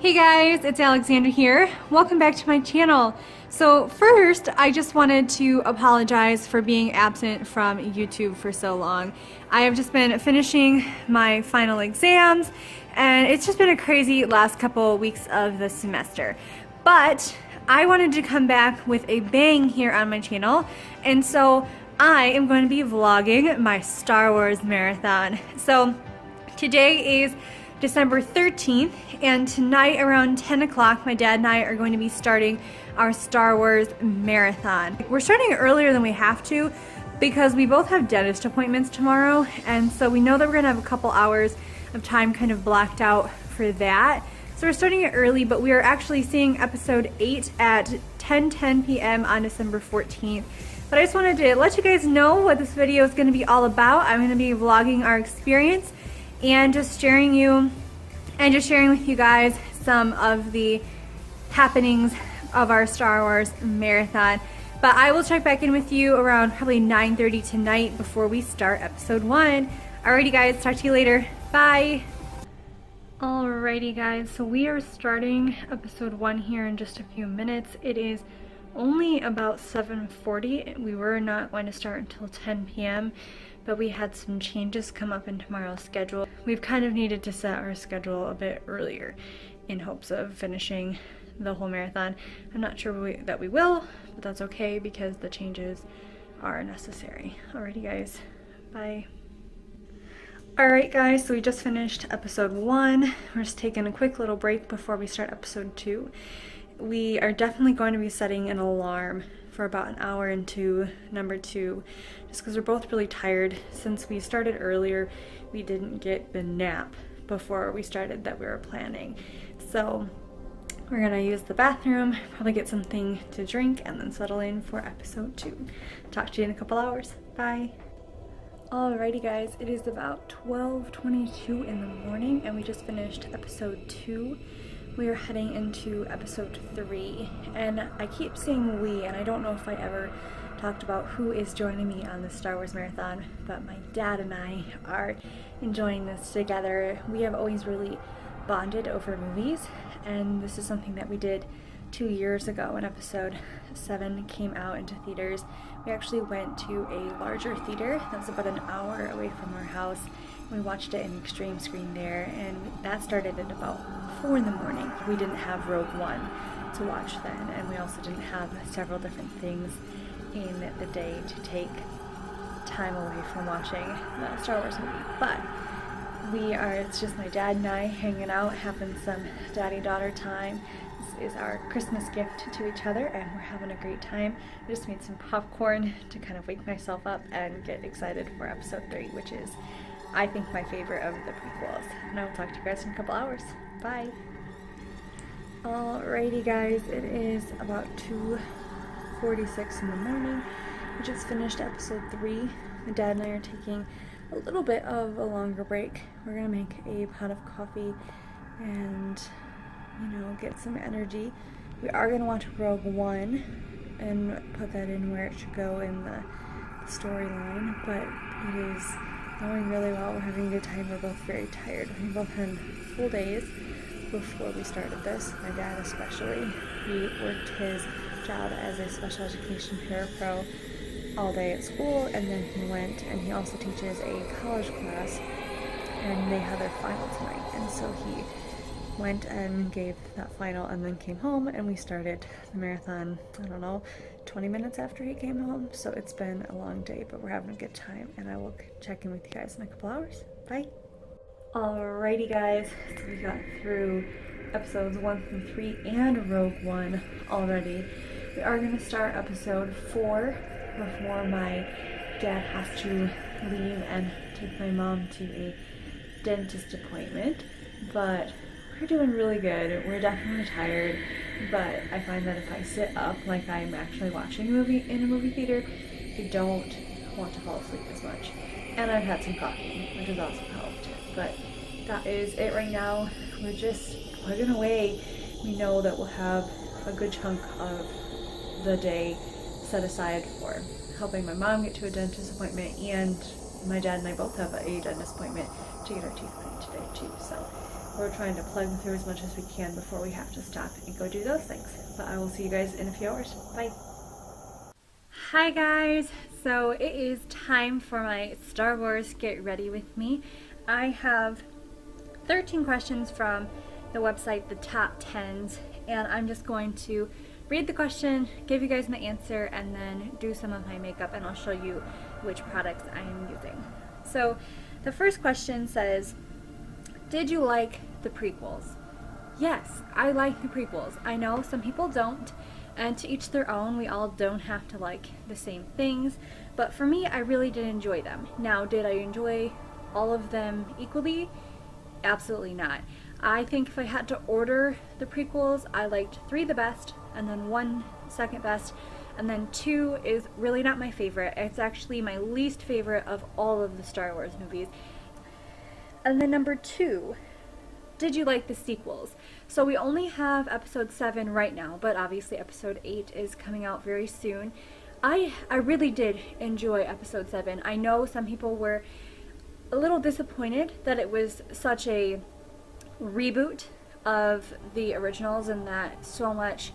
Hey guys, it's Alexandra here. Welcome back to my channel. So first, I just wanted to apologize for being absent from YouTube for so long. I have just been finishing my final exams and it's just been a crazy last couple weeks of the semester. But I wanted to come back with a bang here on my channel, and so I am going to be vlogging my Star Wars marathon. So today is December 13th, and tonight around 10 o'clock, my dad and I are going to be starting our Star Wars marathon. We're starting earlier than we have to because we both have dentist appointments tomorrow, and so we know that we're gonna have a couple hours of time kind of blocked out for that. So we're starting it early, but we are actually seeing episode 8 at 10:10 p.m. on December 14th. But I just wanted to let you guys know what this video is gonna be all about. I'm gonna be vlogging our experience and just sharing with you guys some of the happenings of our Star Wars marathon. But I will check back in with you around probably 9:30 tonight before we start episode 1. Alrighty guys, talk to you later. Bye. Alrighty guys, so we are starting episode 1 here in just a few minutes. It is only about 7:40. We were not going to start until 10 p.m. but we had some changes come up in tomorrow's schedule. We've kind of needed to set our schedule a bit earlier in hopes of finishing the whole marathon. I'm not sure that we will, but that's okay because the changes are necessary. Alrighty guys, bye. Alright guys, so we just finished episode 1. We're just taking a quick little break before we start episode 2. We are definitely going to be setting an alarm for about an hour into number 2, just because we're both really tired. Since we started earlier, we didn't get the nap before we started that we were planning. So we're gonna use the bathroom, probably get something to drink, and then settle in for episode 2. Talk to you in a couple hours. Bye. Alrighty guys, it is about 12:22 in the morning and we just finished episode 2. We are heading into episode 3, and I keep saying we, and I don't know if I ever talked about who is joining me on the Star Wars marathon, but my dad and I are enjoying this together. We have always really bonded over movies, and this is something that we did 2 years ago when episode 7 came out into theaters. We actually went to a larger theater that was about an hour away from our house. We watched it in extreme screen there, and that started at about 4 in the morning. We didn't have Rogue One to watch then, and we also didn't have several different things in the day to take time away from watching the Star Wars movie. But it's just my dad and I hanging out, having some daddy-daughter time. This is our Christmas gift to each other, and we're having a great time. I just made some popcorn to kind of wake myself up and get excited for episode 3, which is, I think, my favorite of the prequels. And I will talk to you guys in a couple hours. Bye. Alrighty guys, it is about 2:46 in the morning. We just finished episode 3. My dad and I are taking a little bit of a longer break. We're gonna make a pot of coffee and, get some energy. We are gonna watch Rogue One and put that in where it should go in the storyline, but it is going really well. We're having a good time. We're both very tired. We both had full days before we started this. My dad especially. He worked his job as a special education parapro all day at school, and then he went and he also teaches a college class, and they had their final tonight, and so he went and gave that final and then came home, and we started the marathon, 20 minutes after he came home. So it's been a long day, but we're having a good time, and I will check in with you guys in a couple hours. Bye. Alrighty guys, so we got through episodes 1 through 3 and Rogue One already. We are going to start episode 4 before my dad has to leave and take my mom to a dentist appointment, but we're doing really good. We're definitely tired, but I find that if I sit up like I'm actually watching a movie in a movie theater, I don't want to fall asleep as much. And I've had some coffee, which has also helped. But that is it right now. We're just plugging away. We know that we'll have a good chunk of the day set aside for helping my mom get to a dentist appointment, and my dad and I both have a dentist appointment to get our teeth cleaned today too. So we're trying to plug through as much as we can before we have to stop and go do those things. But I will see you guys in a few hours. Bye. Hi guys, so it is time for my Star Wars Get Ready With Me. I have 13 questions from the website The Top Tens, and I'm just going to read the question, give you guys my answer, and then do some of my makeup, and I'll show you which products I am using. So the first question says, did you like the prequels? Yes, I like the prequels. I know some people don't, and to each their own. We all don't have to like the same things, but for me, I really did enjoy them. Now, did I enjoy all of them equally? Absolutely not. I think if I had to order the prequels, I liked 3 the best, and then 1 second best, and then 2 is really not my favorite. It's actually my least favorite of all of the Star Wars movies. And then number 2, did you like the sequels? So we only have episode 7 right now, but obviously episode 8 is coming out very soon. I really did enjoy episode 7. I know some people were a little disappointed that it was such a reboot of the originals and that so much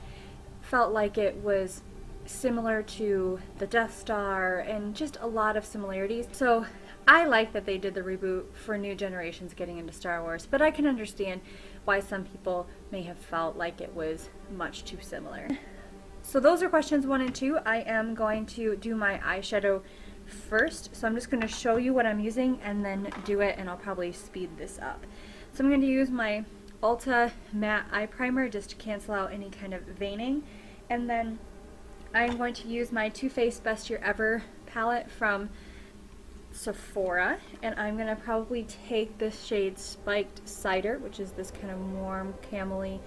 felt like it was similar to the Death Star and just a lot of similarities. So I like that they did the reboot for new generations getting into Star Wars, but I can understand why some people may have felt like it was much too similar. So those are questions 1 and 2. I am going to do my eyeshadow first, so I'm just going to show you what I'm using and then do it, and I'll probably speed this up. So I'm going to use my Ulta Matte Eye Primer just to cancel out any kind of veining, and then I'm going to use my Too Faced Best Year Ever palette from Sephora, and I'm going to probably take this shade Spiked Cider, which is this kind of warm camely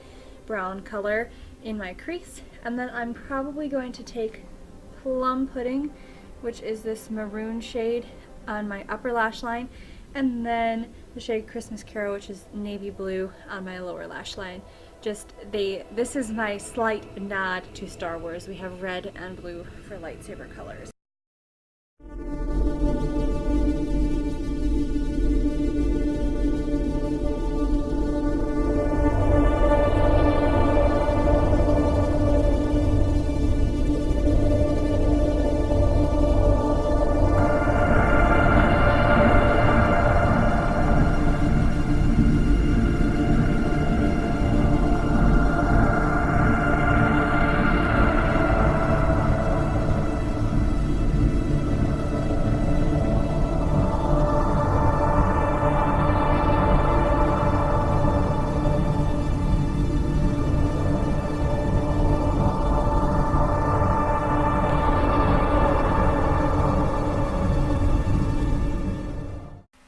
brown color, in my crease, and then I'm probably going to take Plum Pudding, which is this maroon shade, on my upper lash line, and then the shade Christmas Carol, which is navy blue, on my lower lash line. This is my slight nod to Star Wars. We have red and blue for lightsaber colors.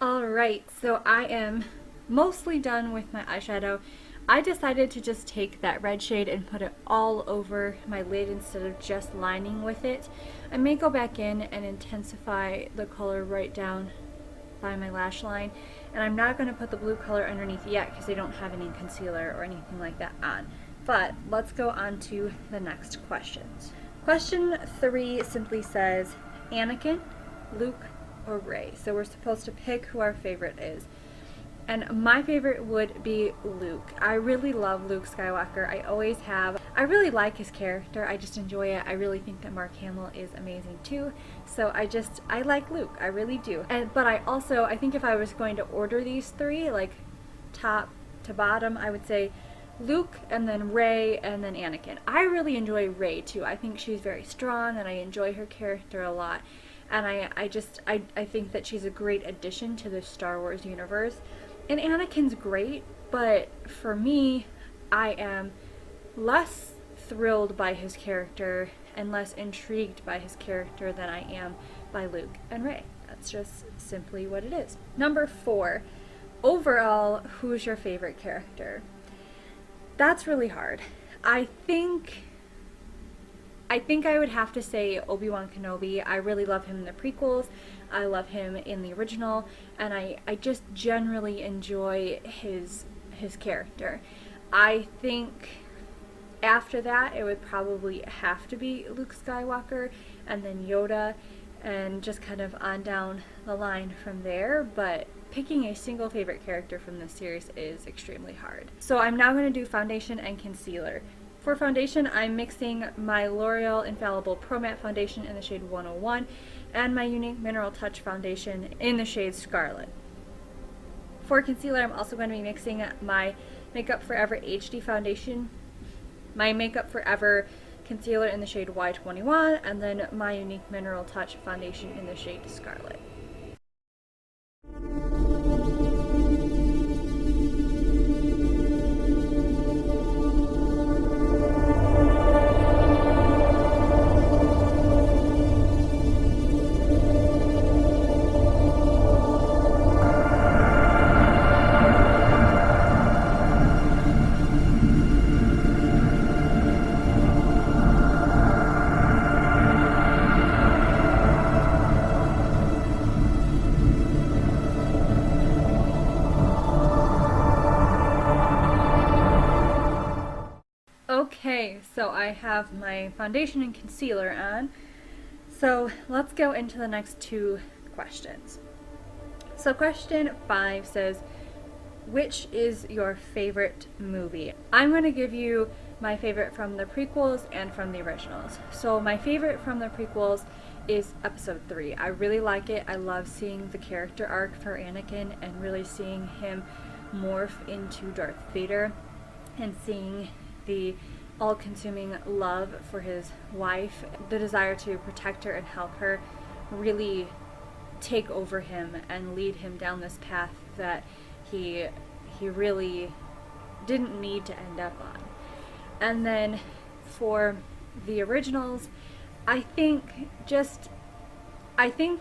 Alright, so I am mostly done with my eyeshadow. I decided to just take that red shade and put it all over my lid instead of just lining with it. I may go back in and intensify the color right down by my lash line, and I'm not going to put the blue color underneath yet because I don't have any concealer or anything like that on. But let's go on to the next questions. Question 3 simply says, Anakin, Luke, or Rey. So we're supposed to pick who our favorite is. And my favorite would be Luke. I really love Luke Skywalker. I always have. I really like his character. I just enjoy it. I really think that Mark Hamill is amazing too. So I like Luke. I really do. But I think if I was going to order these 3, like top to bottom, I would say Luke and then Rey and then Anakin. I really enjoy Rey too. I think she's very strong and I enjoy her character a lot. And I think that she's a great addition to the Star Wars universe. And Anakin's great, but for me, I am less thrilled by his character and less intrigued by his character than I am by Luke and Rey. That's just simply what it is. Number 4, overall, who's your favorite character? That's really hard. I think I would have to say Obi-Wan Kenobi. I really love him in the prequels. I love him in the original, and I just generally enjoy his character. I think after that it would probably have to be Luke Skywalker and then Yoda and just kind of on down the line from there, but picking a single favorite character from this series is extremely hard. So I'm now going to do foundation and concealer. For foundation, I'm mixing my L'Oreal Infallible Pro Matte Foundation in the shade 101 and my Unique Mineral Touch Foundation in the shade Scarlet. For concealer, I'm also going to be mixing my Makeup Forever HD Foundation, my Makeup Forever concealer in the shade Y21, and then my Unique Mineral Touch Foundation in the shade Scarlet. Okay, so I have my foundation and concealer on. So let's go into the next two questions. So question 5 says, which is your favorite movie? I'm going to give you my favorite from the prequels and from the originals. So my favorite from the prequels is episode 3. I really like it. I love seeing the character arc for Anakin and really seeing him morph into Darth Vader and seeing the all-consuming love for his wife, the desire to protect her and help her really take over him and lead him down this path that he really didn't need to end up on. And then for the originals, I think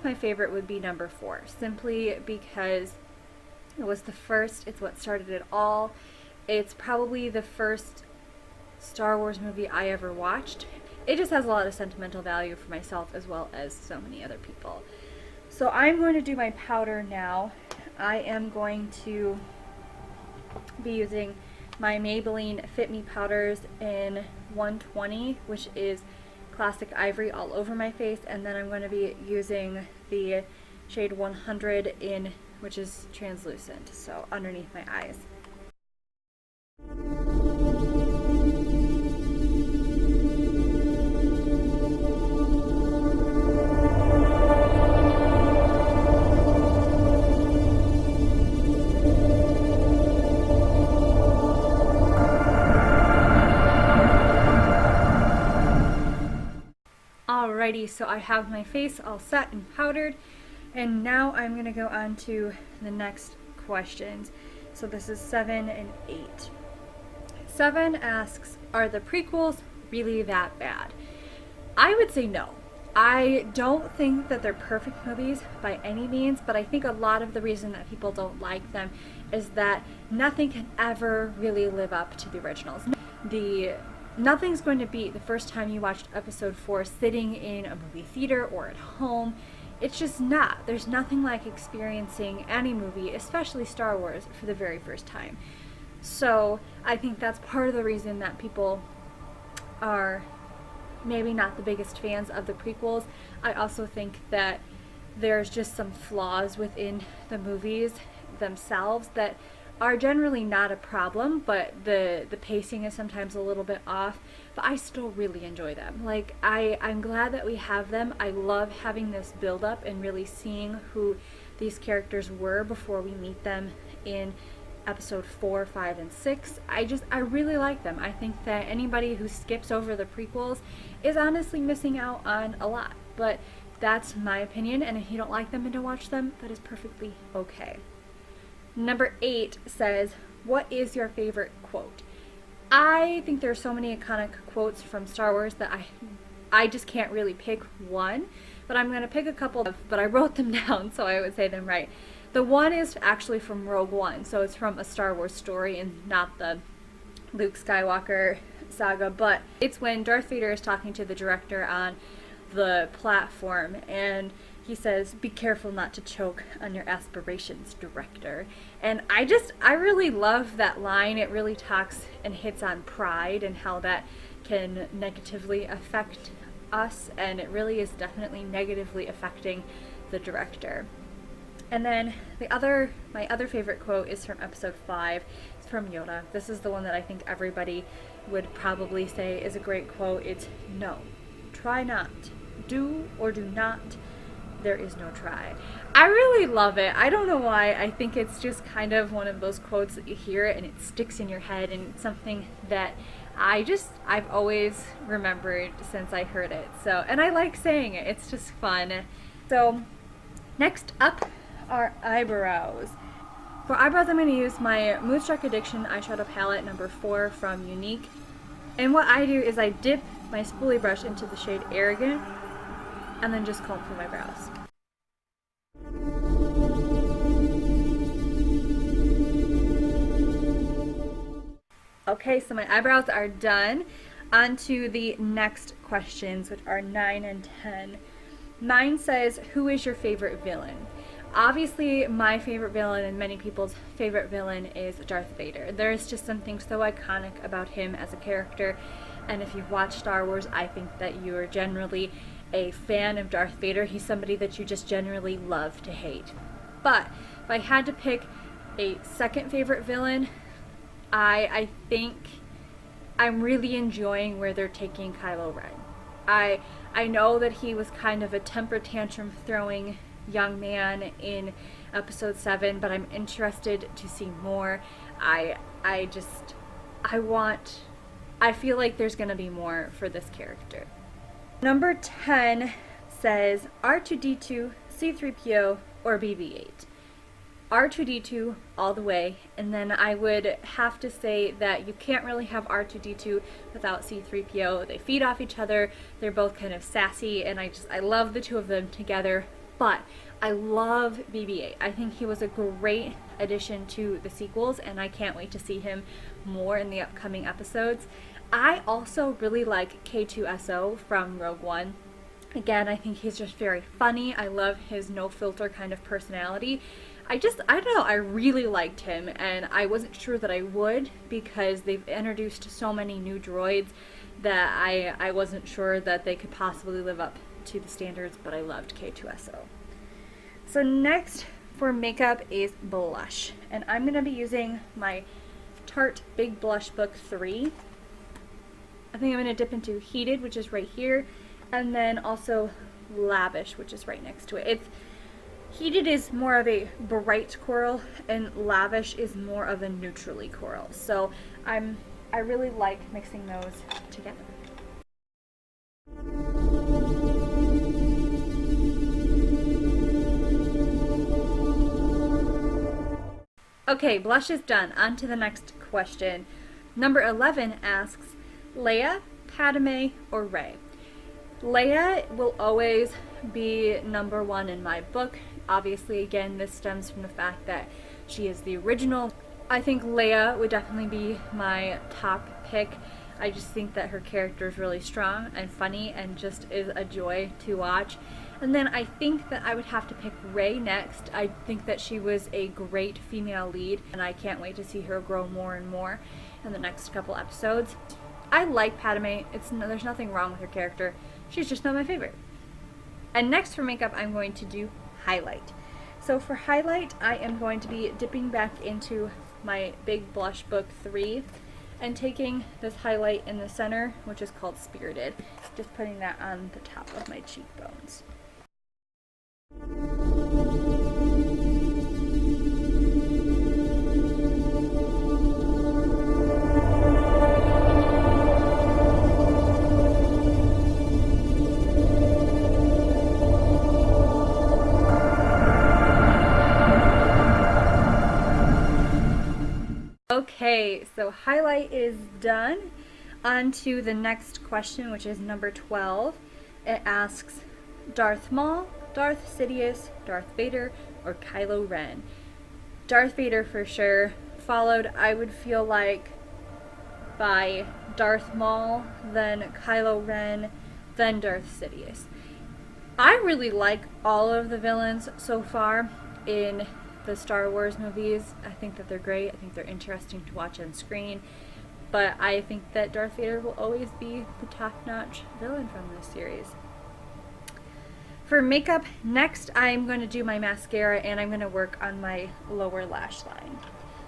my favorite would be number 4, simply because it was the first, it's what started it all. It's probably the first Star Wars movie I ever watched. It just has a lot of sentimental value for myself as well as so many other people. So I'm going to do my powder now. I am going to be using my Maybelline Fit Me powders in 120, which is classic ivory all over my face, and then I'm going to be using the shade 100 in, which is translucent, so underneath my eyes. Alrighty, so I have my face all set and powdered, and now I'm going to go on to the next questions. So this is 7 and 8. 7 asks, are the prequels really that bad? I would say no. I don't think that they're perfect movies by any means, but I think a lot of the reason that people don't like them is that nothing can ever really live up to the originals. Nothing's going to beat the first time you watched episode 4 sitting in a movie theater or at home. It's just not. There's nothing like experiencing any movie, especially Star Wars, for the very first time. So I think that's part of the reason that people are maybe not the biggest fans of the prequels. I also think that there's just some flaws within the movies themselves that are generally not a problem, but the pacing is sometimes a little bit off, but I still really enjoy them. Like, I'm glad that we have them. I love having this build up and really seeing who these characters were before we meet them in episode 4, 5, and 6. I really like them. I think that anybody who skips over the prequels is honestly missing out on a lot, but that's my opinion, and if you don't like them and don't watch them, that is perfectly okay. Number 8 says, what is your favorite quote? I think there are so many iconic quotes from Star Wars that I just can't really pick one, but I'm going to pick a couple, but I wrote them down so I would say them right. The one is actually from Rogue One, so it's from A Star Wars Story and not the Luke Skywalker saga, but it's when Darth Vader is talking to the director on the platform, and he says, "Be careful not to choke on your aspirations, director." And I really love that line. It really talks and hits on pride and how that can negatively affect us, and it really is definitely negatively affecting the director. And then my other favorite quote is from episode 5. It's from Yoda. This is the one that I think everybody would probably say is a great quote. It's no, try not, do or do not, there is no try. I really love it. I don't know why. I think it's just kind of one of those quotes that you hear and it sticks in your head, and it's something that I've always remembered since I heard it. So, and I like saying it. It's just fun. So, next up are eyebrows. For eyebrows, I'm going to use my Moonstruck Addiction eyeshadow palette number 4 from Unique. And what I do is I dip my spoolie brush into the shade Arrogant and then just comb through my brows. Okay, so my eyebrows are done. On to the next questions, which are 9 and 10. 9 says, who is your favorite villain? Obviously, my favorite villain and many people's favorite villain is Darth Vader. There is just something so iconic about him as a character, and if you've watched Star Wars, I think that you are generally a fan of Darth Vader. He's somebody that you just generally love to hate. But if I had to pick a second favorite villain, I think I'm really enjoying where they're taking Kylo Ren. I know that he was kind of a temper tantrum throwing young man in episode 7, but I'm interested to see more. I feel like there's gonna be more for this character. Number 10 says R2-D2, C-3PO, or BB-8. R2-D2 all the way, and then I would have to say that you can't really have R2-D2 without C-3PO. They feed off each other, they're both kind of sassy, and I love the two of them together, but I love BB-8. I think he was a great addition to the sequels, and I can't wait to see him more in the upcoming episodes. I also really like K2SO from Rogue One. Again, I think he's just very funny. I love his no-filter kind of personality. I don't know, I really liked him, and I wasn't sure that I would because they've introduced so many new droids that I wasn't sure that they could possibly live up to the standards, but I loved K2SO. So next for makeup is blush, and I'm going to be using my Tarte Big Blush Book 3. I think I'm going to dip into Heated, which is right here, and then also Lavish, which is right next to it. Heated is more of a bright coral, and Lavish is more of a neutrally coral. So I really like mixing those together. Okay, blush is done. On to the next question. Number 11 asks, Leia, Padme, or Rey? Leia will always be number 1 in my book. Obviously, again, this stems from the fact that she is the original. I think Leia would definitely be my top pick. I just think that her character is really strong and funny and just is a joy to watch. And then I think that I would have to pick Rey next. I think that she was a great female lead, and I can't wait to see her grow more and more in the next couple episodes. I like Padme. There's nothing wrong with her character. She's just not my favorite. And next for makeup, I'm going to do highlight. So for highlight, I am going to be dipping back into my Big Blush Book 3 and taking this highlight in the center, which is called Spirited, just putting that on the top of my cheekbones. Okay, so highlight is done. On to the next question, which is number 12. It asks, Darth Maul, Darth Sidious, Darth Vader, or Kylo Ren? Darth Vader for sure, followed, I would feel like, by Darth Maul, then Kylo Ren, then Darth Sidious. I really like all of the villains so far in the Star Wars movies. I think that they're great. I think they're interesting to watch on screen. But I think that Darth Vader will always be the top-notch villain from this series. For makeup, next I'm going to do my mascara and I'm going to work on my lower lash line.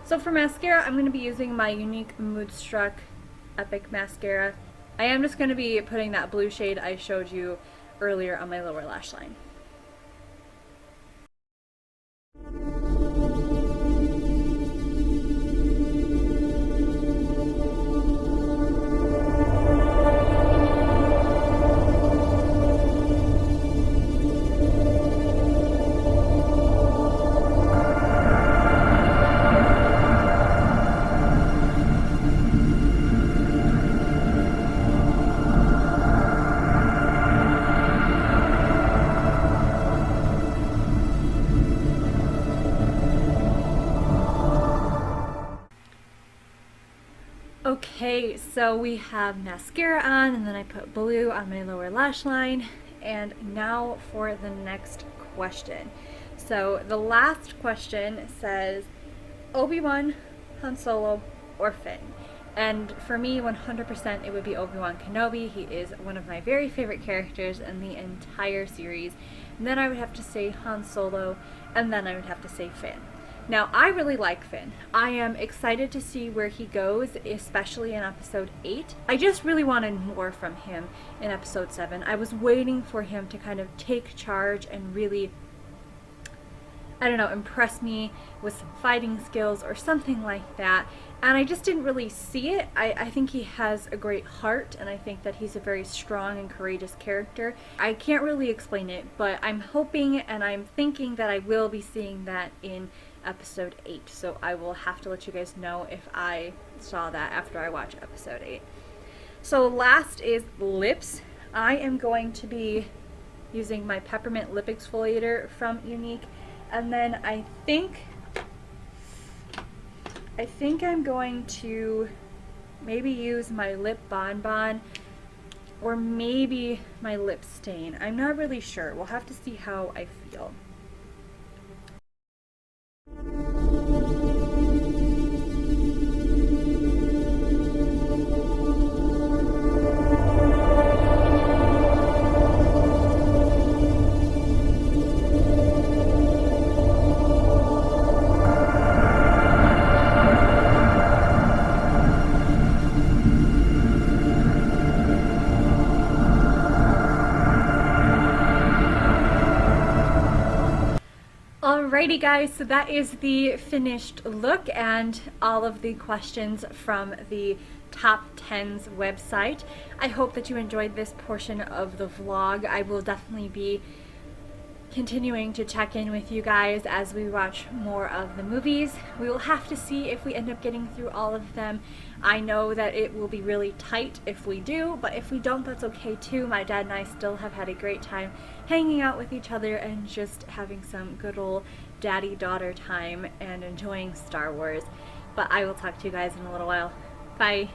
So for mascara, I'm going to be using my Unique Moodstruck Epic Mascara. I am just going to be putting that blue shade I showed you earlier on my lower lash line. Okay, so we have mascara on, and then I put blue on my lower lash line. And now for the next question. So the last question says Obi-Wan, Han Solo, or Finn? And for me, 100% it would be Obi-Wan Kenobi. He is one of my very favorite characters in the entire series. And then I would have to say Han Solo, and then I would have to say Finn. Now, I really like Finn. I am excited to see where he goes, especially in episode 8. I just really wanted more from him in episode 7. I was waiting for him to kind of take charge and really, I don't know, impress me with some fighting skills or something like that. And I just didn't really see it. I think he has a great heart, and I think that he's a very strong and courageous character. I can't really explain it, but I'm hoping and I'm thinking that I will be seeing that in episode 8. So I will have to let you guys know if I saw that after I watch episode 8. So last is lips. I am going to be using my peppermint lip exfoliator from Unique. And then I think I'm going to maybe use my lip bonbon or maybe my lip stain. I'm not really sure. We'll have to see how I feel. Alrighty guys, so that is the finished look and all of the questions from the Top 10s website. I hope that you enjoyed this portion of the vlog. I will definitely be continuing to check in with you guys as we watch more of the movies. We will have to see if we end up getting through all of them. I know that it will be really tight if we do, but if we don't, that's okay too. My dad and I still have had a great time hanging out with each other and just having some good old daddy-daughter time and enjoying Star Wars. But I will talk to you guys in a little while. Bye!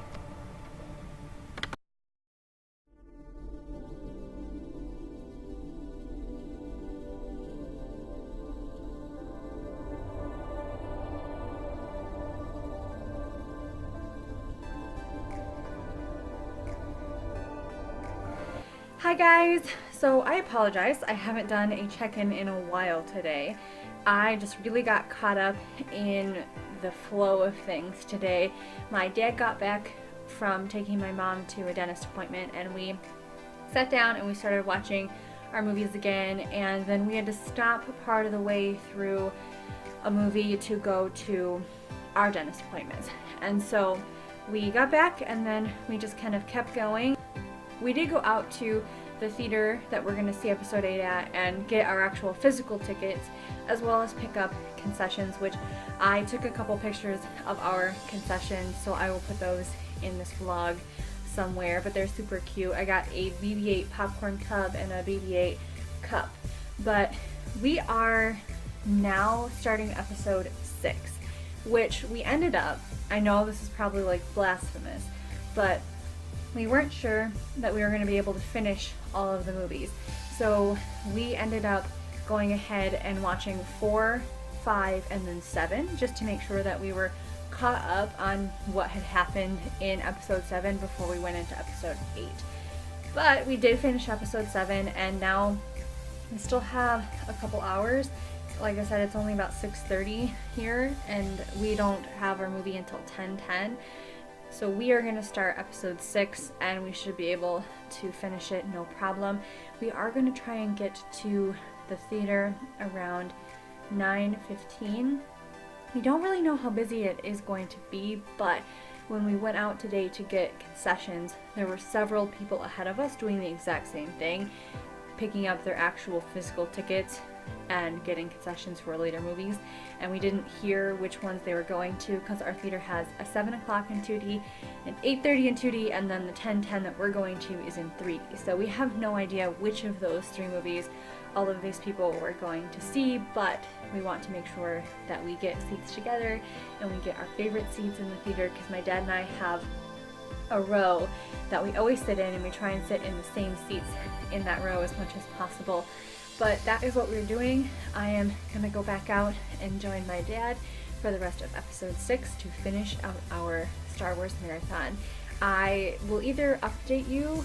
Hi guys! So I apologize, I haven't done a check-in in a while today. I just really got caught up in the flow of things today. My dad got back from taking my mom to a dentist appointment and we sat down and we started watching our movies again, and then we had to stop part of the way through a movie to go to our dentist appointments. And so we got back and then we just kind of kept going. We did go out to the theater that we're going to see episode 8 at and get our actual physical tickets, as well as pick up concessions, which I took a couple pictures of our concessions, so I will put those in this vlog somewhere, but they're super cute. I got a BB-8 popcorn cup and a BB-8 cup. But we are now starting episode 6, which we ended up, I know this is probably like blasphemous, but we weren't sure that we were going to be able to finish all of the movies. So we ended up going ahead and watching 4, 5, and then 7, just to make sure that we were caught up on what had happened in episode 7 before we went into episode 8. But we did finish episode 7, and now We still have a couple hours. Like I said, it's only about 6:30 here, and we don't have our movie until 10:10. So we are going to start episode 6, and we should be able to finish it no problem. We are going to try and get to the theater around 9:15. We don't really know how busy it is going to be, but when we went out today to get concessions, there were several people ahead of us doing the exact same thing, picking up their actual physical tickets and getting concessions for later movies, and we didn't hear which ones they were going to because our theater has a 7 o'clock in 2D, an 8:30 in 2D, and then the 10:10 that we're going to is in 3D. So we have no idea which of those 3 movies all of these people were going to see, but we want to make sure that we get seats together and we get our favorite seats in the theater, because my dad and I have a row that we always sit in, and we try and sit in the same seats in that row as much as possible. But that is what we're doing. I am gonna go back out and join my dad for the rest of episode 6 to finish out our Star Wars marathon. I will either update you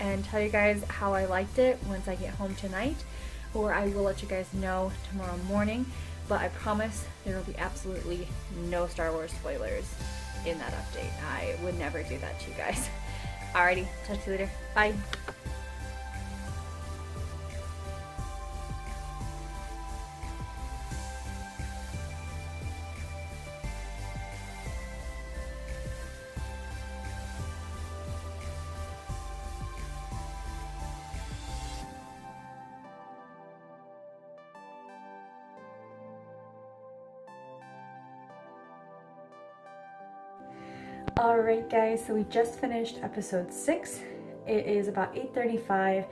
and tell you guys how I liked it once I get home tonight, or I will let you guys know tomorrow morning, but I promise there will be absolutely no Star Wars spoilers in that update. I would never do that to you guys. Alrighty, talk to you later. Bye. Alright guys, so we just finished episode 6. It is about 8:35.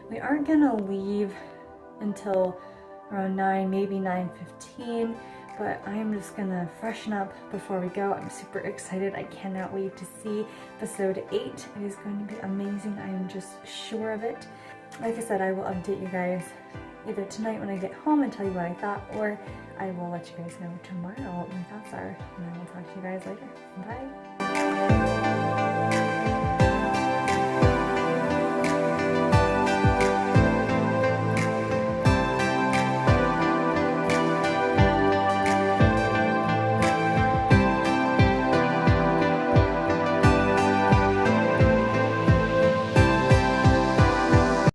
We aren't gonna leave until around 9, maybe 9:15, but I'm just gonna freshen up before we go. I'm super excited. I cannot wait to see episode 8. It is going to be amazing. I am just sure of it. Like I said, I will update you guys either tonight when I get home and tell you what I thought, or I will let you guys know tomorrow what my thoughts are, and I will talk to you guys later. Bye!